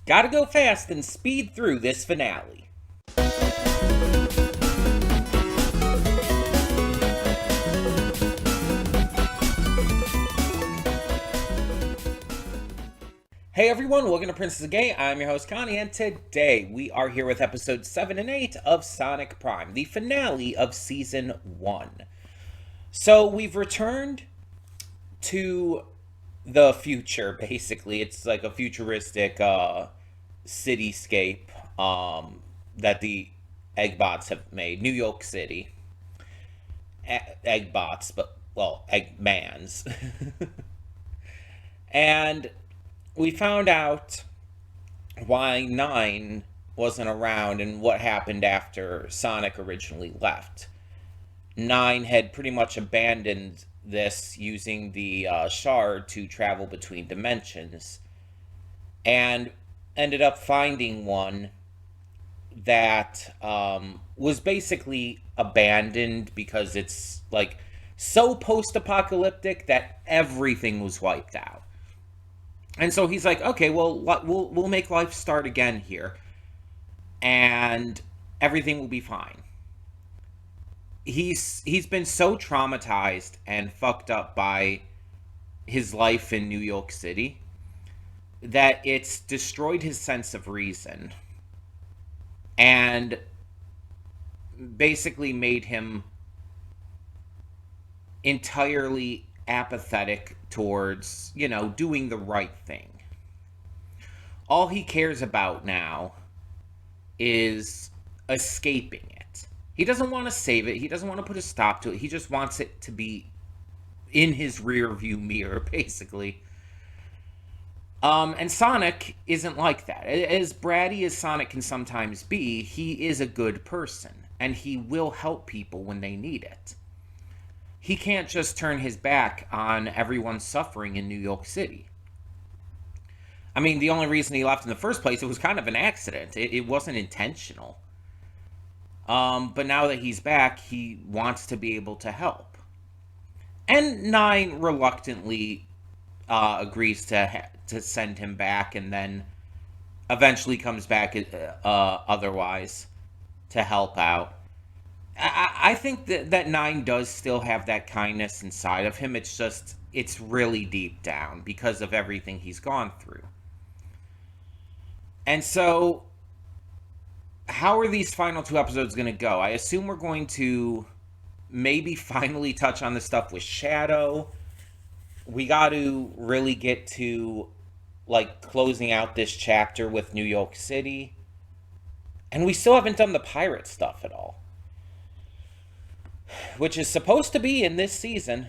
Gotta go fast and speed through this finale. Hey everyone, welcome to Princess of Gay. I'm your host Connie, and today we are here with episodes 7 and 8 of Sonic Prime, the finale of Season 1. So we've returned to the future, basically. It's like a futuristic cityscape that the Eggbots have made. New York City. Eggbots, but, well, Eggmans. And we found out why Nine wasn't around and what happened after Sonic originally left. Nine had pretty much abandoned this using the shard to travel between dimensions and ended up finding one that was basically abandoned because it's like so post-apocalyptic that everything was wiped out. And so he's like, okay, well, we'll make life start again here, and everything will be fine. He's been so traumatized and fucked up by his life in New York City that it's destroyed his sense of reason and basically made him entirely apathetic towards, doing the right thing. All he cares about now is escaping it. He doesn't want to save it. He doesn't want to put a stop to it. He just wants it to be in his rear view mirror, basically. And Sonic isn't like that. As bratty as Sonic can sometimes be, he is a good person, and he will help people when they need it. He can't just turn his back on everyone suffering in New York City. I mean, the only reason he left in the first place, it was kind of an accident. It wasn't intentional. But now that he's back, he wants to be able to help. And Nine reluctantly agrees to send him back, and then eventually comes back otherwise to help out. I think that Nine does still have that kindness inside of him. It's really deep down because of everything he's gone through. And so, how are these final two episodes going to go? I assume we're going to maybe finally touch on the stuff with Shadow. We got to really get to, closing out this chapter with New York City. And we still haven't done the pirate stuff at all, which is supposed to be in this season.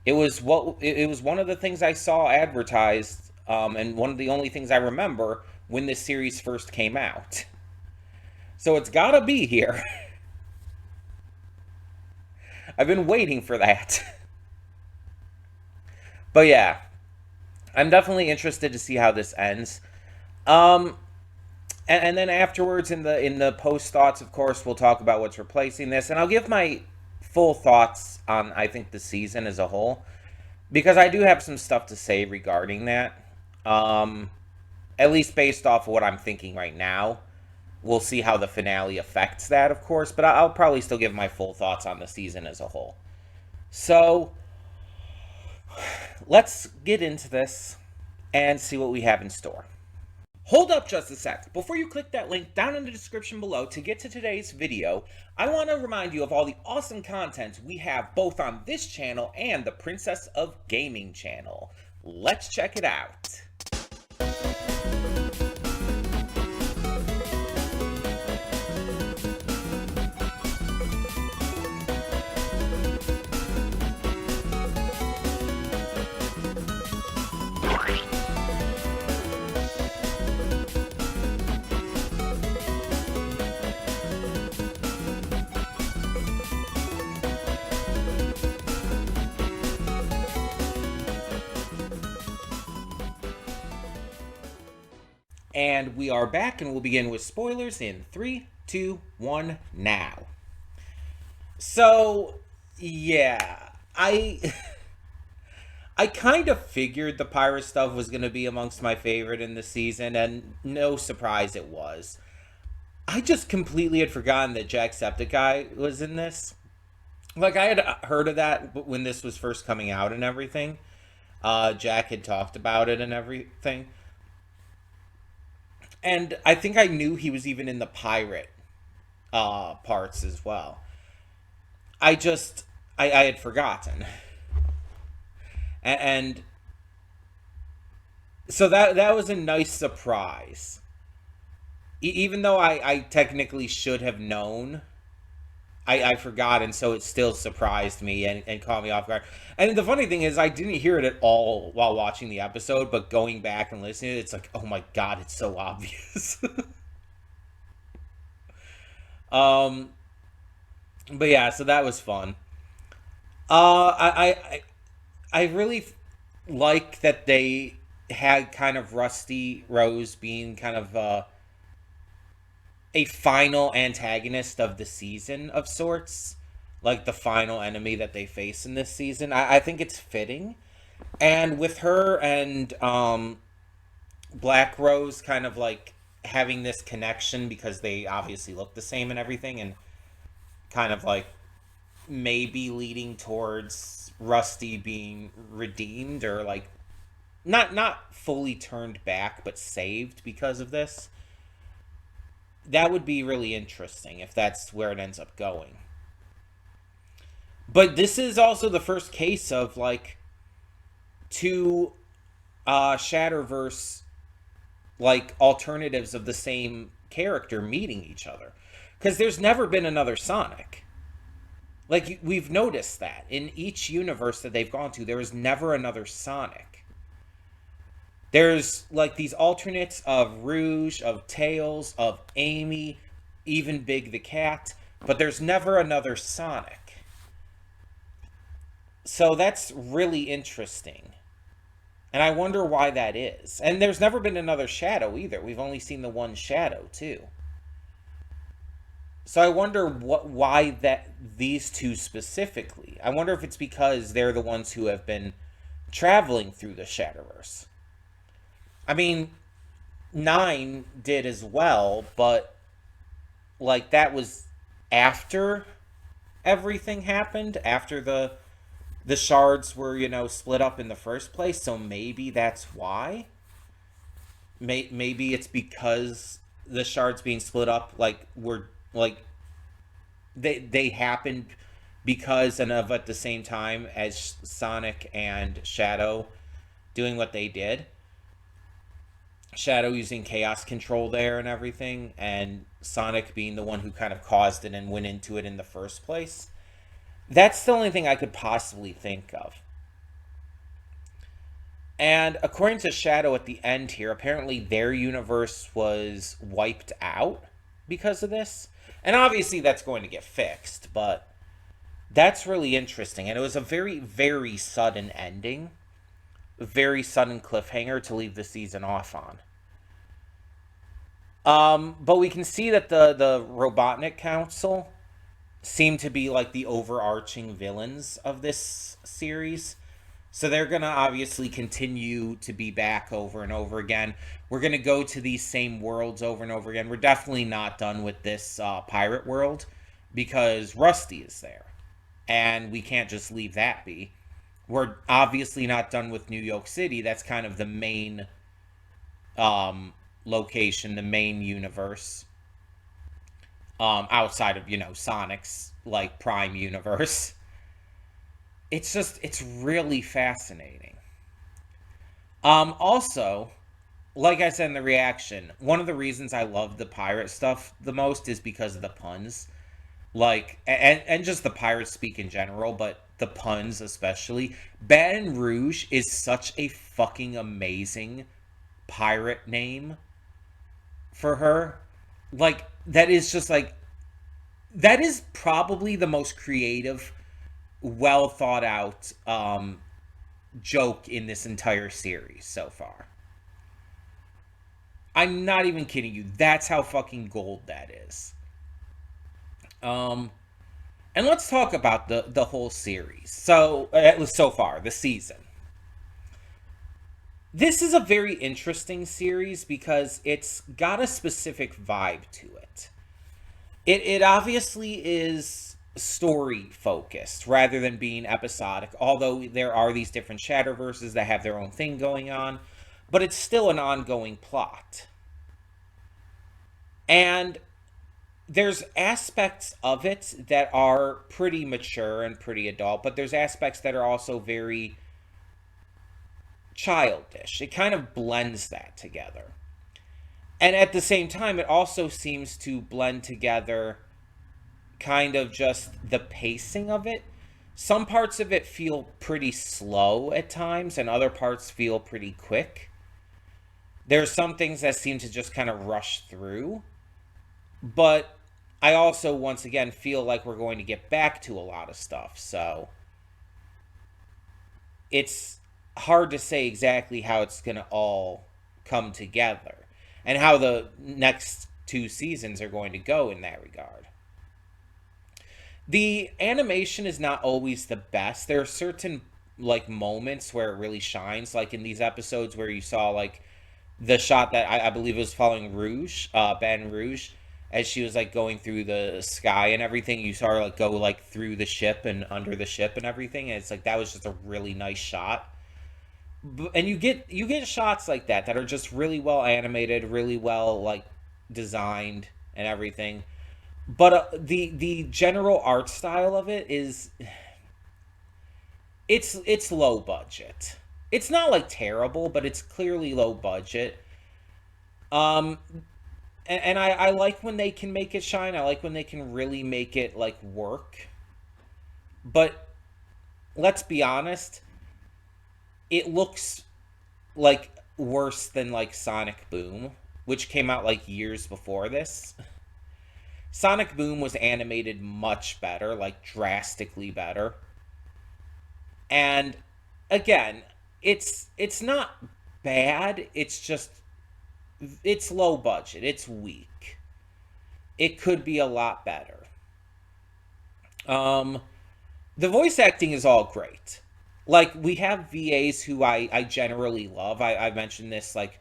It was one of the things I saw advertised, and one of the only things I remember when this series first came out. So it's gotta be here. I've been waiting for that. But yeah, I'm definitely interested to see how this ends. And then afterwards, in the post thoughts, of course, we'll talk about what's replacing this, and I'll give my full thoughts on, I think, the season as a whole, because I do have some stuff to say regarding that. At least based off of what I'm thinking right now. We'll see how the finale affects that, of course, but I'll probably still give my full thoughts on the season as a whole. So, let's get into this and see what we have in store. Hold up just a sec. Before you click that link down in the description below to get to today's video, I want to remind you of all the awesome content we have both on this channel and the Princess of Gaming channel. Let's check it out. And we are back, and we'll begin with spoilers in 3, 2, 1, now. So, yeah, I I kind of figured the pirate stuff was going to be amongst my favorite in the season, and no surprise it was. I just completely had forgotten that Jacksepticeye was in this. Like, I had heard of that when this was first coming out and everything. Jack had talked about it and everything. And I think I knew he was even in the pirate parts as well. I just, I had forgotten. And so that was a nice surprise. Even though I technically should have known, I forgot, and so it still surprised me and caught me off guard. And the funny thing is, I didn't hear it at all while watching the episode, but going back and listening to it, it's like, oh my god, it's so obvious. um, but yeah, so that was fun. I really like that they had kind of Rusty Rose being kind of a final antagonist of the season of sorts, like the final enemy that they face in this season. I think it's fitting, and with her and Black Rose kind of like having this connection because they obviously look the same and everything, and kind of like maybe leading towards Rusty being redeemed or like not fully turned back but saved because of this. That would be really interesting if that's where it ends up going. But this is also the first case of like two Shatterverse like alternatives of the same character meeting each other. Because there's never been another Sonic. Like, we've noticed that in each universe that they've gone to, there is never another Sonic. There's like these alternates of Rouge, of Tails, of Amy, even Big the Cat, but there's never another Sonic. So that's really interesting. And I wonder why that is. And there's never been another Shadow either. We've only seen the one Shadow too. So I wonder why that these two specifically. I wonder if it's because they're the ones who have been traveling through the Shadowverse. I mean, Nine did as well, but like that was after everything happened, after the shards were, split up in the first place, so maybe that's why. Maybe it's because the shards being split up like were like they happened because and of at the same time as Sonic and Shadow doing what they did. Shadow using chaos control there and everything, and Sonic being the one who kind of caused it and went into it in the first place. That's the only thing I could possibly think of. And according to Shadow at the end here, apparently their universe was wiped out because of this. And obviously that's going to get fixed, but that's really interesting. And it was a very, very sudden ending. A very sudden cliffhanger to leave the season off on. But we can see that the Robotnik Council seem to be like the overarching villains of this series. So they're going to obviously continue to be back over and over again. We're going to go to these same worlds over and over again. We're definitely not done with this pirate world because Rusty is there. And we can't just leave that be. We're obviously not done with New York City. That's kind of the main location, the main universe. Outside of, Sonic's, like, Prime universe. It's really fascinating. Also, like I said in the reaction, one of the reasons I love the pirate stuff the most is because of the puns. Like, and just the pirate speak in general, but the puns especially. Baton Rouge is such a fucking amazing pirate name for her. Like, that is just like, that is probably the most creative, well thought out joke in this entire series so far. I'm not even kidding you. That's how fucking gold that is. And let's talk about the whole series. So far, the season. This is a very interesting series because it's got a specific vibe to it. It obviously is story focused rather than being episodic, although there are these different Shatterverses that have their own thing going on, but it's still an ongoing plot. And there's aspects of it that are pretty mature and pretty adult, but there's aspects that are also very childish. It kind of blends that together. And at the same time, it also seems to blend together kind of just the pacing of it. Some parts of it feel pretty slow at times, and other parts feel pretty quick. There's some things that seem to just kind of rush through, but I also, once again, feel like we're going to get back to a lot of stuff. So it's hard to say exactly how it's going to all come together and how the next two seasons are going to go in that regard. The animation is not always the best. There are certain like moments where it really shines, like in these episodes where you saw like the shot that I believe was following Rouge, Ben Rouge, as she was like going through the sky and everything. You saw her like go like through the ship and under the ship and everything, and it's like that was just a really nice shot. And you get shots like that are just really well animated, really well like designed and everything. But the general art style of it is it's low budget. It's not like terrible, but it's clearly low budget. Um, and I like when they can make it shine. I like when they can really make it like work. But let's be honest, it looks like worse than like Sonic Boom, which came out like years before this. Sonic Boom was animated much better, like drastically better. And again, it's not bad. It's just it's low budget. It's weak. It could be a lot better. Um the voice acting is all great. Like we have VAs who I generally love. I mentioned this like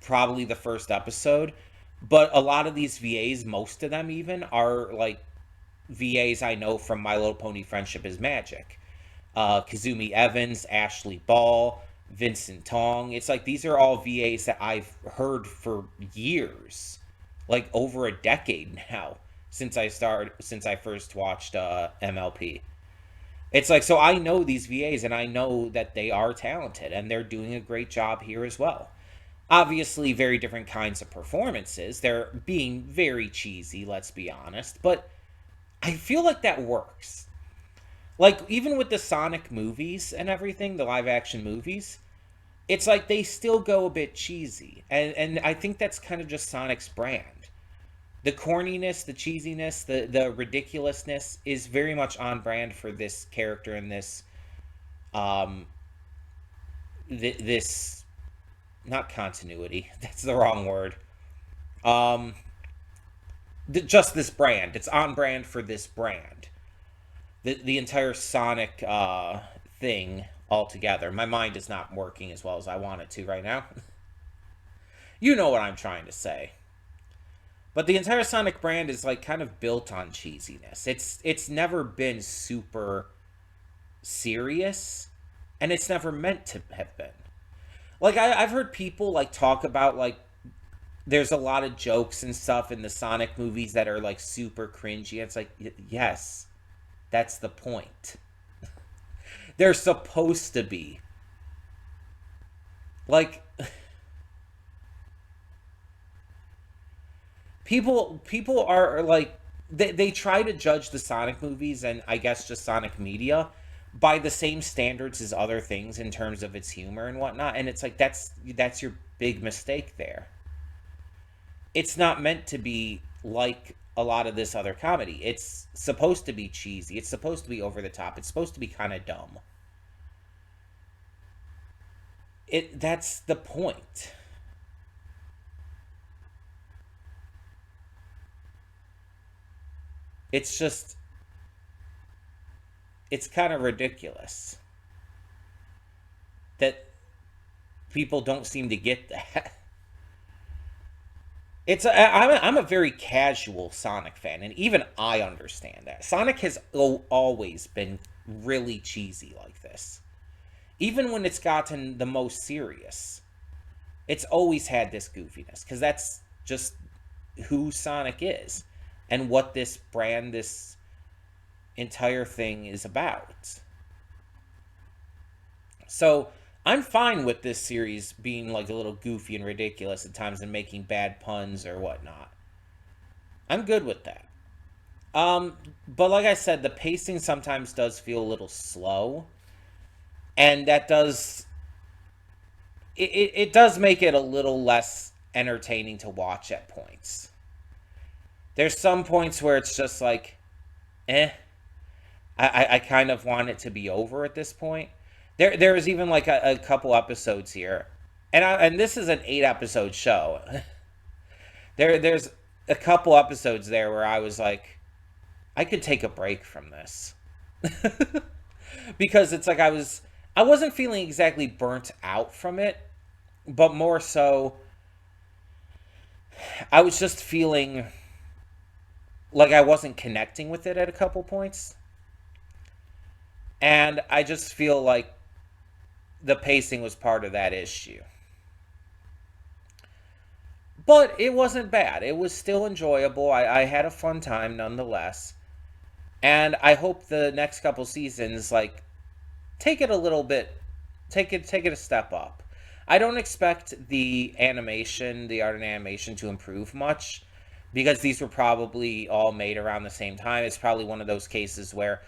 probably the first episode, but a lot of these VAs, most of them even, are like VAs I know from My Little Pony Friendship is Magic. Kazumi Evans, Ashley Ball, Vincent Tong. It's like these are all VAs that I've heard for years, like over a decade now since I first watched MLP. It's like so I know these VAs and I know that they are talented and they're doing a great job here as well. Obviously, very different kinds of performances. They're being very cheesy, let's be honest, but I feel like that works. Like even with the Sonic movies and everything, the live action movies, it's like they still go a bit cheesy. And I think that's kind of just Sonic's brand. The corniness, the cheesiness, the ridiculousness is very much on brand for this character and um this not continuity. That's the wrong word. Um just this brand. It's on brand for this brand. The entire Sonic thing altogether. My mind is not working as well as I want it to right now. You know what I'm trying to say. But the entire Sonic brand is like kind of built on cheesiness. It's never been super serious, and it's never meant to have been. Like I've heard people like talk about like there's a lot of jokes and stuff in the Sonic movies that are like super cringy. It's like yes, that's the point. They're supposed to be. Like people are like they try to judge the Sonic movies and I guess just Sonic media by the same standards as other things in terms of its humor and whatnot. And it's like that's your big mistake there. It's not meant to be like a lot of this other comedy. It's supposed to be cheesy. It's supposed to be over the top. It's supposed to be kind of dumb. That's the point. It's just it's kind of ridiculous that people don't seem to get that. I'm a very casual Sonic fan, and even I understand that. Sonic has always been really cheesy like this. Even when it's gotten the most serious, it's always had this goofiness, because that's just who Sonic is and what this brand, this entire thing is about. So I'm fine with this series being like a little goofy and ridiculous at times and making bad puns or whatnot. I'm good with that. But like I said, the pacing sometimes does feel a little slow, and that does it does make it a little less entertaining to watch at points. There's some points where it's just like, eh. I kind of want it to be over at this point. There was even like a couple episodes here, and this is an 8 episode show. There's a couple episodes there where I was like, I could take a break from this. Because it's like I wasn't feeling exactly burnt out from it, but more so I was just feeling like I wasn't connecting with it at a couple points. And I just feel like the pacing was part of that issue. But it wasn't bad. It was still enjoyable. I had a fun time nonetheless. And I hope the next couple seasons, like, take it a little bit, take it a step up. I don't expect the animation, the art and animation to improve much, because these were probably all made around the same time. It's probably one of those cases where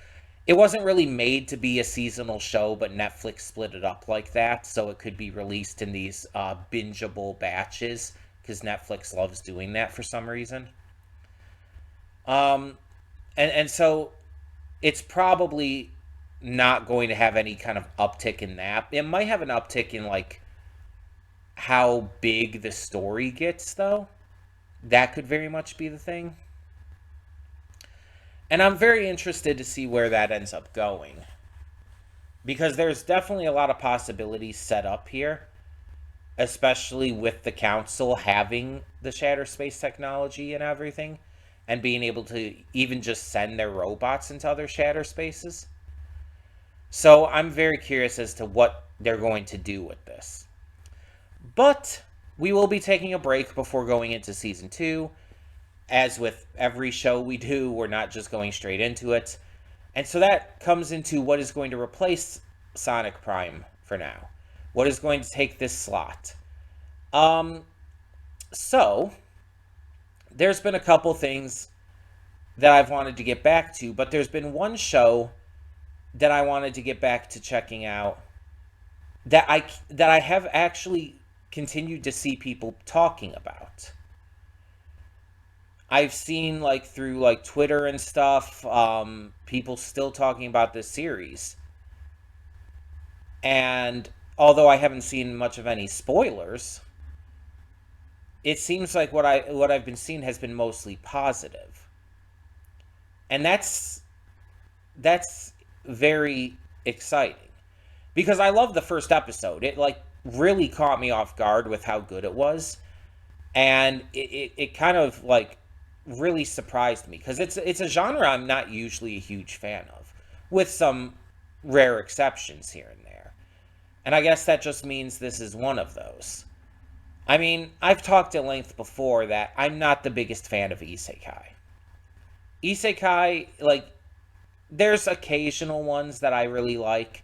it wasn't really made to be a seasonal show, but Netflix split it up like that so it could be released in these bingeable batches, because Netflix loves doing that for some reason. And so it's probably not going to have any kind of uptick in that. It might have an uptick in like how big the story gets, though. That could very much be the thing. And I'm very interested to see where that ends up going, because there's definitely a lot of possibilities set up here, especially with the council having the shatter space technology and everything, and being able to even just send their robots into other shatter spaces. So I'm very curious as to what they're going to do with this. But we will be taking a break before going into season 2. As with every show we do, we're not just going straight into it. And so that comes into what is going to replace Sonic Prime for now. What is going to take this slot? So there's been a couple things that I've wanted to get back to, but there's been one show that I wanted to get back to checking out that I have actually continued to see people talking about. I've seen, like, through, like, Twitter and stuff, people still talking about this series. And although I haven't seen much of any spoilers, it seems like what I've been seeing has been mostly positive. And that's very exciting. Because I love the first episode. It, like, really caught me off guard with how good it was. And it kind of, like, really surprised me, because it's a genre I'm not usually a huge fan of, with some rare exceptions here and there. And I guess that just means this is one of those. I mean, I've talked at length before that I'm not the biggest fan of isekai. Isekai, like, there's occasional ones that I really like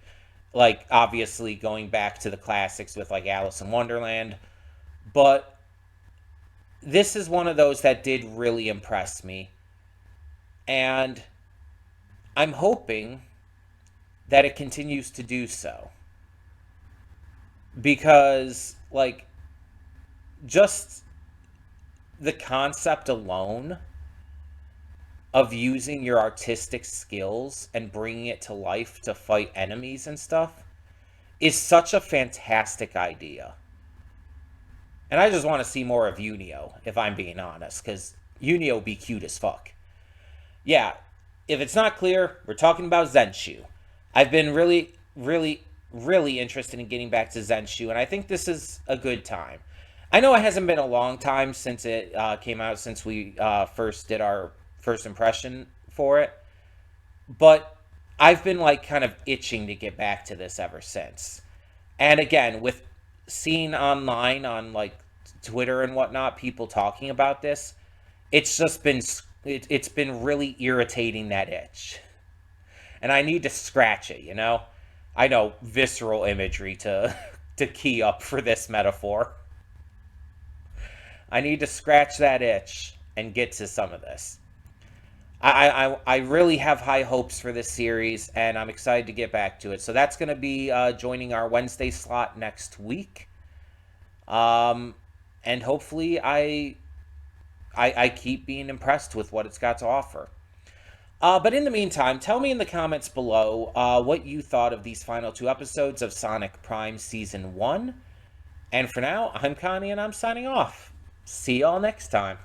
obviously going back to the classics with, like, Alice in Wonderland, but this is one of those that did really impress me. And I'm hoping that it continues to do so. Because, like, just the concept alone of using your artistic skills and bringing it to life to fight enemies and stuff is such a fantastic idea. And I just want to see more of Yunio, if I'm being honest, because Yunio be cute as fuck. Yeah, if it's not clear, we're talking about Zenshu. I've been really, really really interested in getting back to Zenshu, and I think this is a good time. I know it hasn't been a long time since it came out, since we first did our first impression for it, but I've been like kind of itching to get back to this ever since. And again, with seeing online on like Twitter and whatnot, people talking about this, it's just been it's been really irritating, that itch, and I need to scratch it. I know, visceral imagery to to key up for this metaphor. I need to scratch that itch and get to some of this. I really have high hopes for this series, and I'm excited to get back to it. So that's going to be joining our Wednesday slot next week. Um, and hopefully I keep being impressed with what it's got to offer. But in the meantime, tell me in the comments below what you thought of these final two episodes of Sonic Prime Season 1. And for now, I'm Connie, and I'm signing off. See y'all next time.